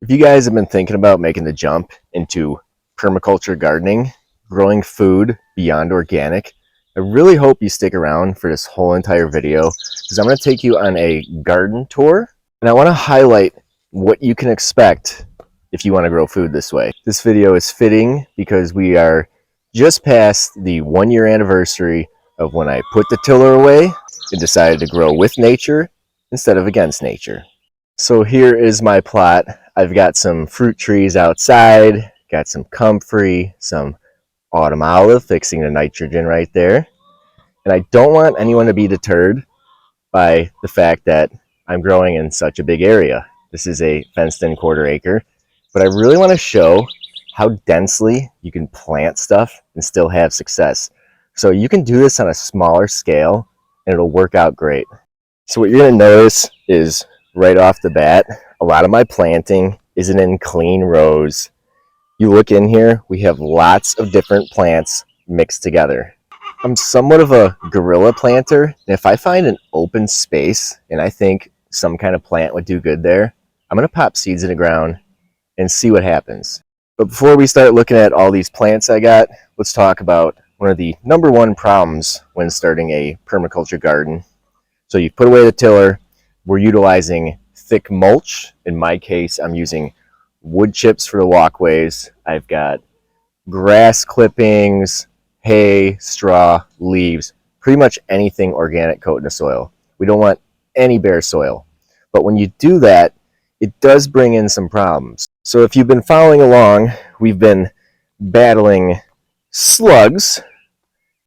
If you guys have been thinking about making the jump into permaculture gardening, growing food beyond organic, I really hope you stick around for this whole entire video because I'm going to take you on a garden tour and I want to highlight what you can expect if you want to grow food this way. This video is fitting because we are just past the 1-year anniversary of when I put the tiller away and decided to grow with nature instead of against nature. So here is my plot. I've got some fruit trees outside, got some comfrey, some autumn olive fixing the nitrogen right there. And I don't want anyone to be deterred by the fact that I'm growing in such a big area. This is a fenced in 1/4 acre, but I really want to show how densely you can plant stuff and still have success. So you can do this on a smaller scale and it'll work out great. So what you're going to notice is right off the bat, a lot of my planting isn't in clean rows. You look in here, we have lots of different plants mixed together. I'm somewhat of a guerrilla planter, and if I find an open space and I think some kind of plant would do good there, I'm going to pop seeds in the ground and see what happens. But before we start looking at all these plants I got, let's talk about one of the #1 problems when starting a permaculture garden. So you put away the tiller, we're utilizing thick mulch. In my case, I'm using wood chips for the walkways. I've got grass clippings, hay, straw, leaves, pretty much anything organic coat in the soil. We don't want any bare soil. But when you do that, it does bring in some problems. So if you've been following along, we've been battling slugs,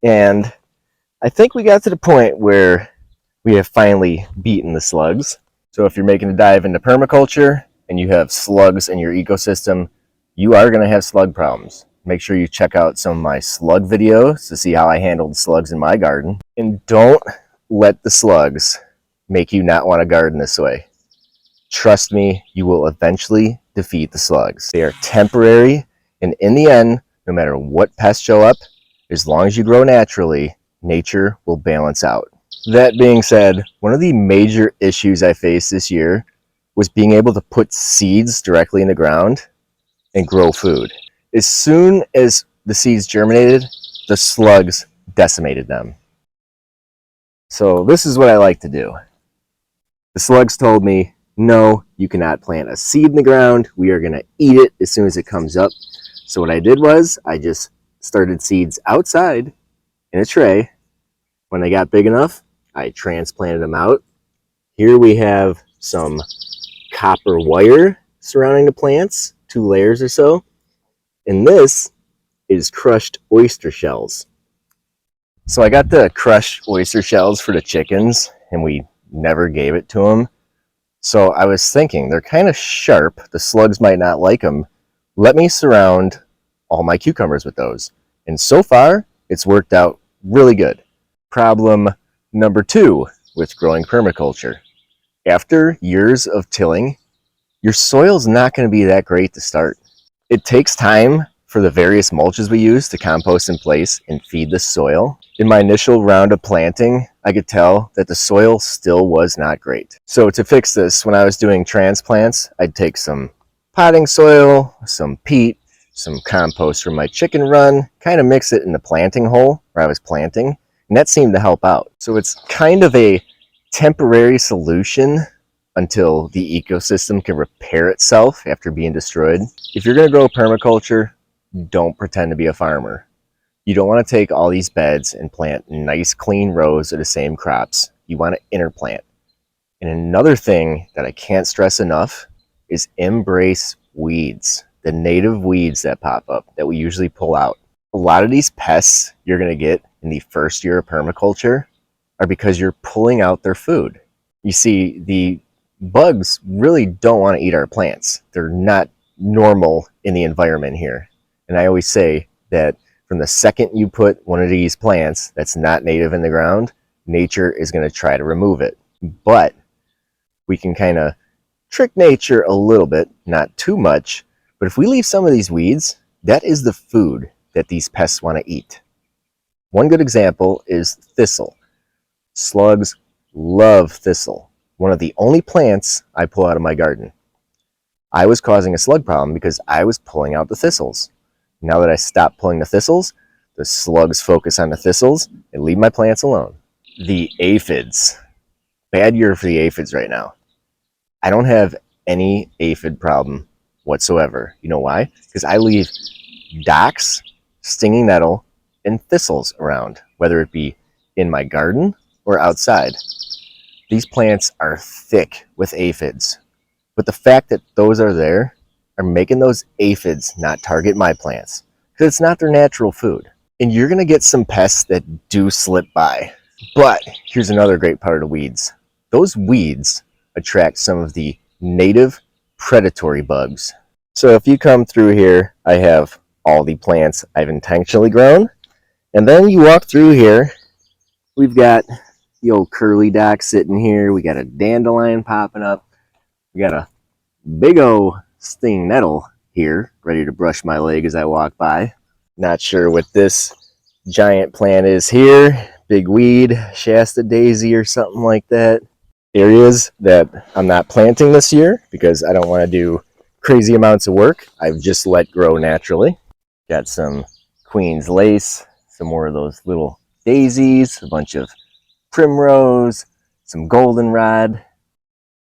and I think we got to the point where we have finally beaten the slugs. So if you're making a dive into permaculture and you have slugs in your ecosystem, you are going to have slug problems. Make sure you check out some of my slug videos to see how I handled slugs in my garden. And don't let the slugs make you not want to garden this way. Trust me, you will eventually defeat the slugs. They are temporary, and in the end, no matter what pests show up, as long as you grow naturally, nature will balance out. That being said, one of the major issues I faced this year was being able to put seeds directly in the ground and grow food. As soon as the seeds germinated, the slugs decimated them. So this is what I like to do. The slugs told me, no, you cannot plant a seed in the ground. We are going to eat it as soon as it comes up. So what I did was I just started seeds outside in a tray. When they got big enough, I transplanted them out. Here we have some copper wire surrounding the plants, 2 layers or so. And this is crushed oyster shells. So I got the crushed oyster shells for the chickens, and we never gave it to them. So I was thinking, they're kind of sharp. The slugs might not like them. Let me surround all my cucumbers with those. And so far, it's worked out really good. Problem #2 with growing permaculture. After years of tilling, your soil's not going to be that great to start. It takes time for the various mulches we use to compost in place and feed the soil. In my initial round of planting, I could tell that the soil still was not great. So to fix this, when I was doing transplants, I'd take some potting soil, some peat, some compost from my chicken run, kind of mix it in the planting hole where I was planting. And that seemed to help out. So it's kind of a temporary solution until the ecosystem can repair itself after being destroyed. If you're going to grow permaculture, don't pretend to be a farmer. You don't want to take all these beds and plant nice clean rows of the same crops. You want to interplant. And another thing that I can't stress enough is embrace weeds, the native weeds that pop up that we usually pull out. A lot of these pests you're going to get in the first year of permaculture are because you're pulling out their food. You see, the bugs really don't want to eat our plants. They're not normal in the environment here. And I always say that from the second you put one of these plants that's not native in the ground, nature is going to try to remove it. But we can kind of trick nature a little bit, not too much. But if we leave some of these weeds, that is the food that these pests want to eat. One good example is thistle. Slugs love thistle, one of the only plants I pull out of my garden. I was causing a slug problem because I was pulling out the thistles. Now that I stopped pulling the thistles, the slugs focus on the thistles and leave my plants alone. The aphids. Bad year for the aphids right now. I don't have any aphid problem whatsoever. You know why? Because I leave docks, stinging nettle, and thistles around, whether it be in my garden or outside. These plants are thick with aphids, but the fact that those are there are making those aphids not target my plants because it's not their natural food. And you're going to get some pests that do slip by. But here's another great part of weeds. Those weeds attract some of the native predatory bugs. So if you come through here, I have all the plants I've intentionally grown. And then you walk through here, we've got the old curly dock sitting here. We got a dandelion popping up. We got a big old stinging nettle here, ready to brush my leg as I walk by. Not sure what this giant plant is here. Big weed, Shasta daisy or something like that. Areas that I'm not planting this year because I don't want to do crazy amounts of work. I've just let grow naturally. Got some Queen's lace, some more of those little daisies, a bunch of primrose, some goldenrod.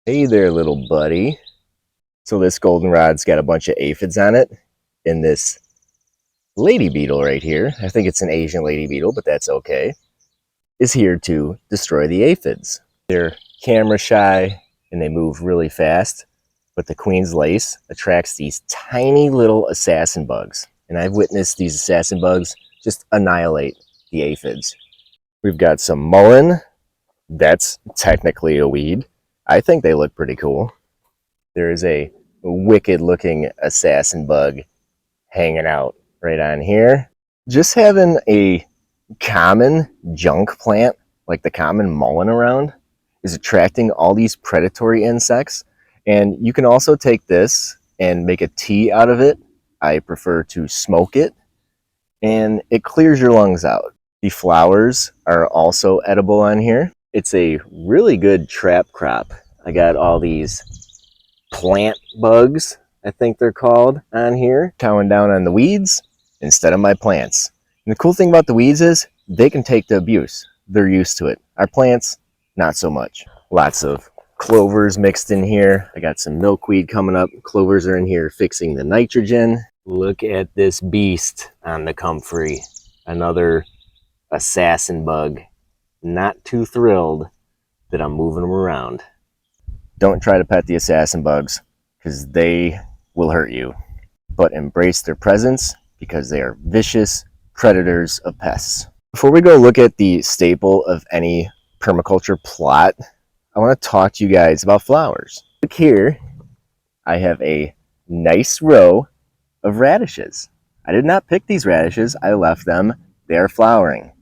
Hey there, little buddy. So this goldenrod's got a bunch of aphids on it, and this lady beetle right here, I think it's an Asian lady beetle, but that's okay, is here to destroy the aphids. They're camera shy and they move really fast, but the Queen's lace attracts these tiny little assassin bugs. And I've witnessed these assassin bugs just annihilate the aphids. We've got some mullen. That's technically a weed. I think they look pretty cool. There is a wicked looking assassin bug hanging out right on here. Just having a common junk plant like the common mullen around is attracting all these predatory insects. And you can also take this and make a tea out of it. I prefer to smoke it, and it clears your lungs out. The flowers are also edible on here. It's a really good trap crop. I got all these plant bugs, I think they're called, on here, chowing down on the weeds instead of my plants. And the cool thing about the weeds is they can take the abuse. They're used to it. Our plants, not so much. Lots of clovers mixed in here. I got some milkweed coming up. Clovers are in here fixing the nitrogen. Look at this beast on the comfrey. Another assassin bug. Not too thrilled that I'm moving them around. Don't try to pet the assassin bugs because they will hurt you. But embrace their presence because they are vicious predators of pests. Before we go look at the staple of any permaculture plot, I want to talk to you guys about flowers. Look here, I have a nice row of radishes. I did not pick these radishes, I left them. They are flowering.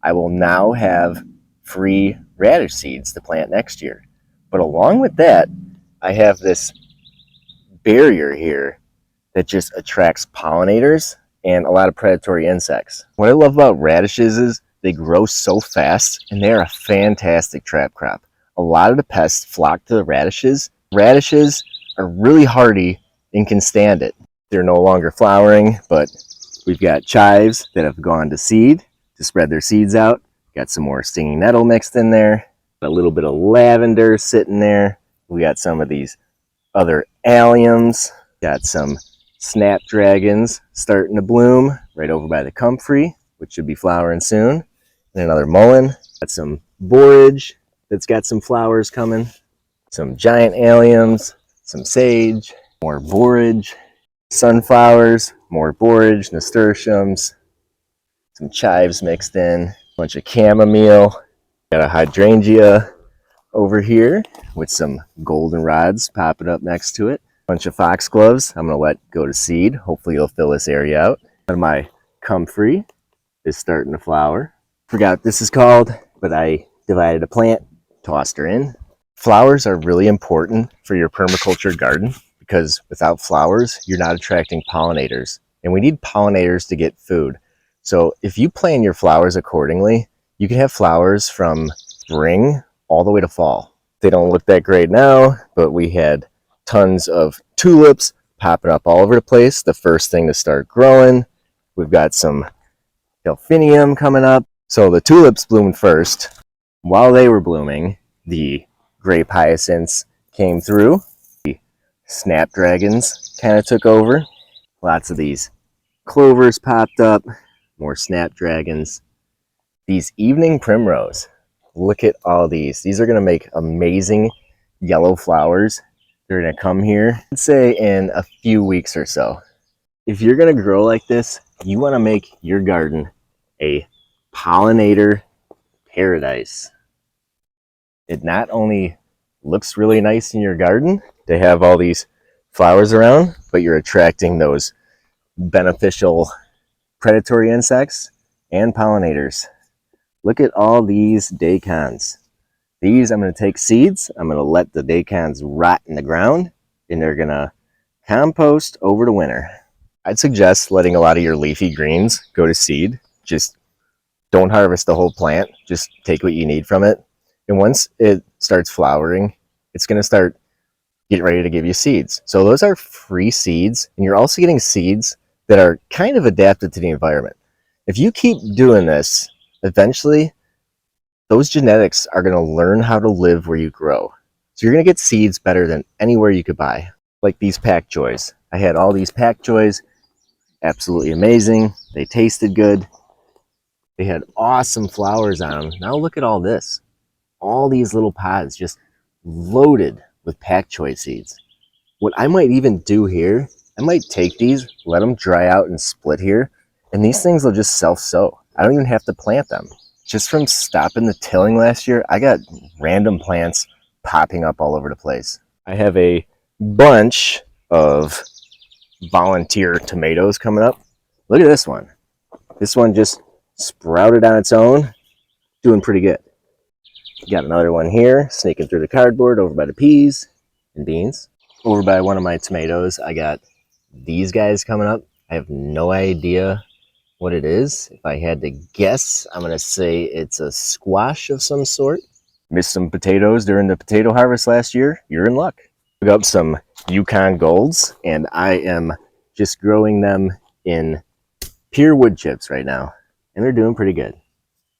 I will now have free radish seeds to plant next year. But along with that, I have this barrier here that just attracts pollinators and a lot of predatory insects. What I love about radishes is they grow so fast and they are a fantastic trap crop. A lot of the pests flock to the radishes. Radishes are really hardy and can stand it. They're no longer flowering, but we've got chives that have gone to seed to spread their seeds out. Got some more stinging nettle mixed in there. A little bit of lavender sitting there. We got some of these other alliums. Got some snapdragons starting to bloom right over by the comfrey, which should be flowering soon. And another mullen. Got some borage that's got some flowers coming. Some giant alliums, some sage, more borage, sunflowers, more borage, nasturtiums, some chives mixed in, a bunch of chamomile. Got a hydrangea over here with some goldenrods popping up next to it. Bunch of foxgloves I'm gonna let go to seed. Hopefully it'll fill this area out. And my comfrey is starting to flower. Forgot what this is called, but I divided a plant, tossed her in. Flowers are really important for your permaculture garden because without flowers, you're not attracting pollinators. And we need pollinators to get food. So if you plan your flowers accordingly, you can have flowers from spring all the way to fall. They don't look that great now, but we had tons of tulips popping up all over the place. The first thing to start growing. We've got some delphinium coming up. So the tulips bloomed first. While they were blooming, the grape hyacinths came through. The snapdragons kind of took over. Lots of these clovers popped up, more snapdragons. These evening primrose, look at all these. These are going to make amazing yellow flowers. They're going to come here, I'd say in a few weeks or so. If you're going to grow like this, you want to make your garden a pollinator paradise. It not only looks really nice in your garden to have all these flowers around, but you're attracting those beneficial predatory insects and pollinators. Look at all these daikons. These I'm going to take seeds, I'm going to let the daikons rot in the ground, and they're going to compost over the winter. I'd suggest letting a lot of your leafy greens go to seed. Just don't harvest the whole plant, just take what you need from it. And once it starts flowering, it's going to start getting ready to give you seeds. So those are free seeds, and you're also getting seeds that are kind of adapted to the environment. If you keep doing this, eventually those genetics are going to learn how to live where you grow. So you're going to get seeds better than anywhere you could buy. Like these Pak Joys. I had all these Pak Joys, absolutely amazing. They tasted good. They had awesome flowers on them. Now look at all this. All these little pods just loaded with Pak Choi seeds. What I might even do here, I might take these, let them dry out and split here, and these things will just self-sow. I don't even have to plant them. Just from stopping the tilling last year, I got random plants popping up all over the place. I have a bunch of volunteer tomatoes coming up. Look at this one. This one just sprouted on its own, doing pretty good. Got another one here, sneaking through the cardboard over by the peas and beans. Over by one of my tomatoes, I got these guys coming up. I have no idea what it is. If I had to guess, I'm going to say it's a squash of some sort. Missed some potatoes during the potato harvest last year. You're in luck. Pick up some Yukon Golds, and I am just growing them in pure wood chips right now, and they're doing pretty good.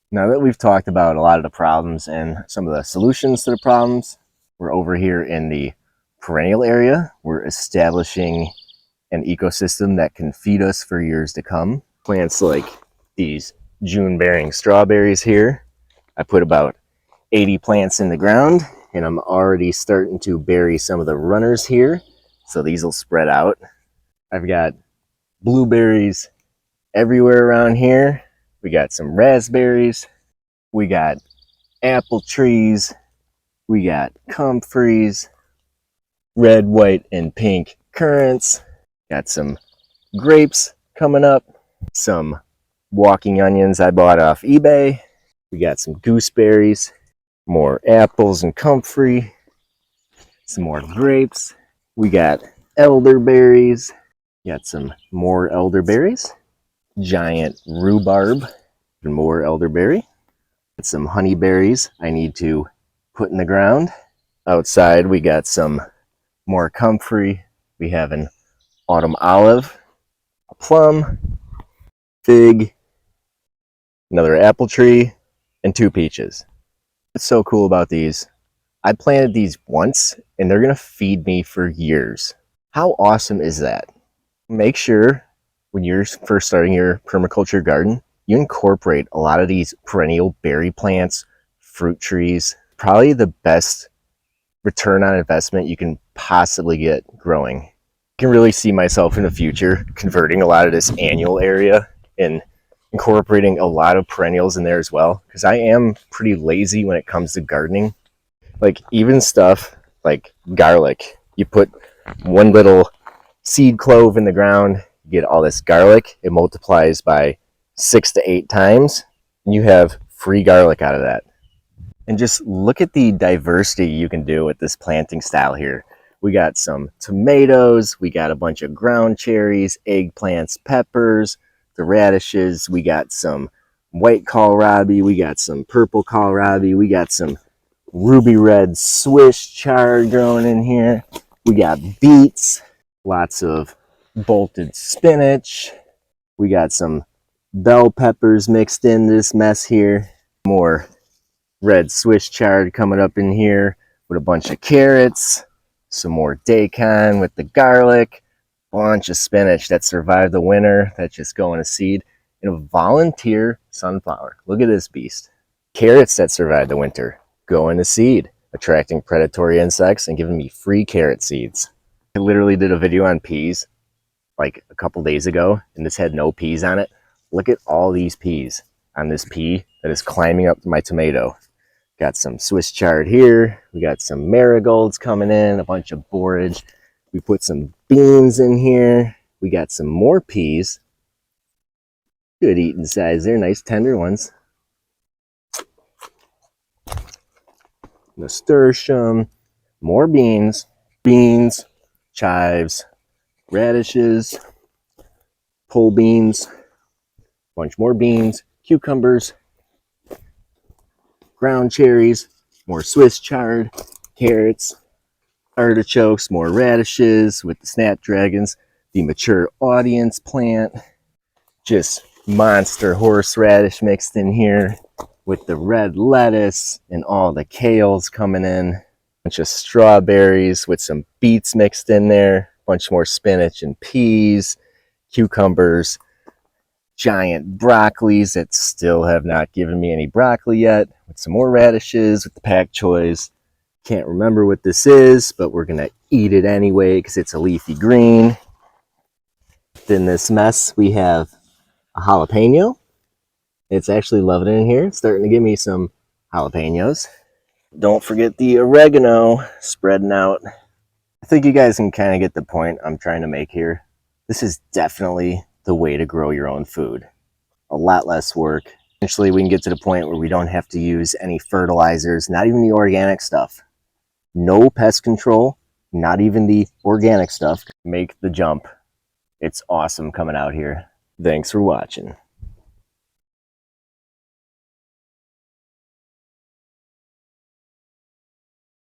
Now that we've talked about a lot of the problems and some of the solutions to the problems, we're over here in the perennial area. We're establishing an ecosystem that can feed us for years to come. Plants like these June-bearing strawberries here. I put about 80 plants in the ground, and I'm already starting to bury some of the runners here, so these will spread out. I've got blueberries everywhere around here. We got some raspberries, we got apple trees, we got comfreys, red, white, and pink currants, got some grapes coming up, some walking onions I bought off eBay, we got some gooseberries, more apples and comfrey, some more grapes, we got elderberries, got some more elderberries, giant rhubarb, and more elderberry. Got some honeyberries I need to put in the ground. Outside we got some more comfrey. We have an autumn olive, a plum, fig, another apple tree, and 2 peaches. What's so cool about these, I planted these once and they're gonna feed me for years. How awesome is that? Make sure when you're first starting your permaculture garden, you incorporate a lot of these perennial berry plants, fruit trees. Probably the best return on investment you can possibly get growing. I can really see myself in the future converting a lot of this annual area and incorporating a lot of perennials in there as well, because I am pretty lazy when it comes to gardening. Like even stuff like garlic, you put one little seed clove in the ground, get all this garlic, it multiplies by 6 to 8 times, and you have free garlic out of that. And just look at the diversity you can do with this planting style here. We got some tomatoes, we got a bunch of ground cherries, eggplants, peppers, the radishes, we got some white kohlrabi, we got some purple kohlrabi, we got some ruby red Swiss chard growing in here. We got beets, lots of bolted spinach. We got some bell peppers mixed in this mess here. More red Swiss chard coming up in here with a bunch of carrots. Some more daikon with the garlic. Bunch of spinach that survived the winter that's just going to seed. And a volunteer sunflower. Look at this beast. Carrots that survived the winter going to seed, attracting predatory insects and giving me free carrot seeds. I literally did a video on peas like a couple days ago, and this had no peas on it. Look at all these peas on this pea that is climbing up my tomato. Got some Swiss chard here. We got some marigolds coming in, a bunch of borage. We put some beans in here. We got some more peas. Good eating size. They're nice tender ones. Nasturtium, more beans, chives, radishes, pole beans, bunch more beans, cucumbers, ground cherries, more Swiss chard, carrots, artichokes, more radishes with the snapdragons, the mature audience plant, just monster horseradish mixed in here with the red lettuce and all the kales coming in, bunch of strawberries with some beets mixed in there, bunch more spinach and peas, cucumbers, giant broccolis that still have not given me any broccoli yet, with some more radishes with the pak choys. Can't remember what this is, but we're gonna eat it anyway because it's a leafy green. In this mess we have a jalapeno. It's actually loving it in here. It's starting to give me some jalapenos. Don't forget the oregano spreading out. I think you guys can kind of get the point I'm trying to make here. This is definitely the way to grow your own food. A lot less work. Eventually we can get to the point where we don't have to use any fertilizers, not even the organic stuff. No pest control, not even the organic stuff. Make the jump. It's awesome coming out here. Thanks for watching.